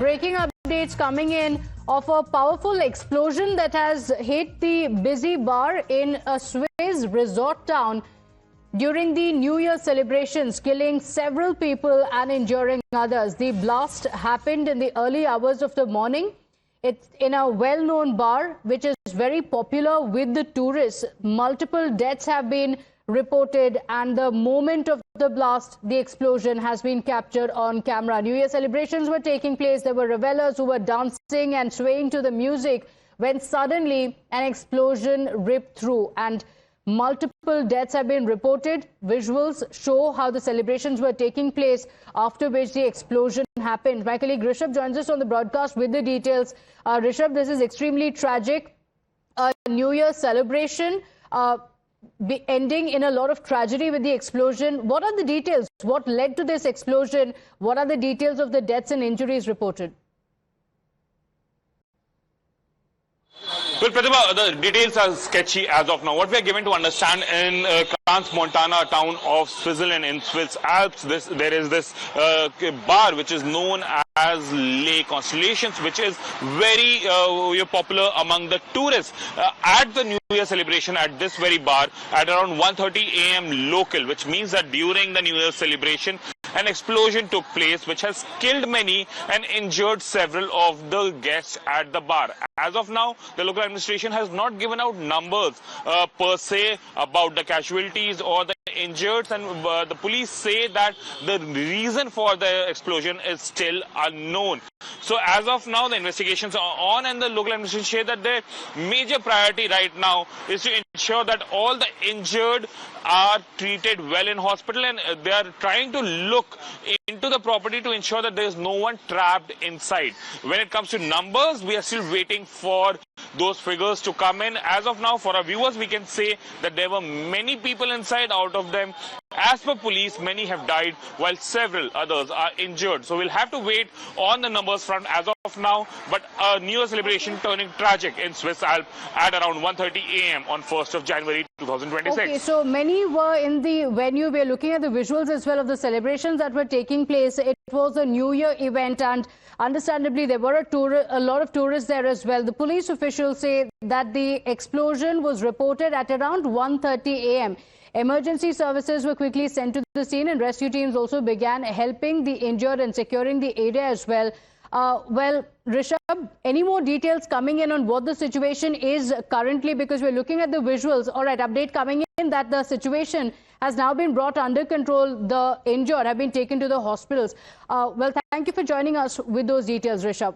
breaking updates coming in of a powerful explosion that has hit the busy bar in a Swiss resort town during the New Year celebrations, killing several people and injuring others. The blast happened in the early hours of the morning. It's in a well-known bar, which is very popular with the tourists. Multiple deaths have been reported, and the moment of the blast, the explosion has been captured on camera. New Year celebrations were taking place. There were revelers who were dancing and swaying to the music when suddenly an explosion ripped through, and multiple deaths have been reported. Visuals show how the celebrations were taking place, after which the explosion happened. My colleague Rishabh joins us on the broadcast with the details. Rishabh, this is extremely tragic. A New Year celebration ending in a lot of tragedy with the explosion. What are the details? What led to this explosion? What are the details of the deaths and injuries reported? Well, Pratibha, the details are sketchy as of now. What we are given to understand in Crans-Montana town of Switzerland in Swiss Alps, there is this bar which is known as Les Constellations, which is very popular among the tourists. At the New Year celebration at this very bar at around 1:30 a.m. local, which means that during the New Year celebration, an explosion took place which has killed many and injured several of the guests at the bar. As of now, the local administration has not given out numbers per se about the casualties or the injured, and the police say that the reason for the explosion is still unknown. So as of now, the investigations are on, and the local administration say that their major priority right now is to ensure that all the injured are treated well in hospital, and they are trying to look into the property to ensure that there is no one trapped inside. When it comes to numbers, we are still waiting for those figures to come in. As of now, for our viewers, we can say that there were many people inside. Out of them, as per police, many have died while several others are injured. So we'll have to wait on the numbers front as of now. But a New Year celebration turning tragic in Swiss Alps at around 1:30 a.m. on 1st of January 2026. Okay, so many were in the venue. We're looking at the visuals as well of the celebrations that were taking place. It was a New Year event, and understandably, there were a lot of tourists there as well. The police officials say that the explosion was reported at around 1:30 a.m. Emergency services were quickly sent to the scene, and rescue teams also began helping the injured and securing the area as well. Well, Rishabh, any more details coming in on what the situation is currently? Because we're looking at the visuals. All right, update coming in that the situation has now been brought under control. The injured have been taken to the hospitals. Well, thank you for joining us with those details, Rishabh.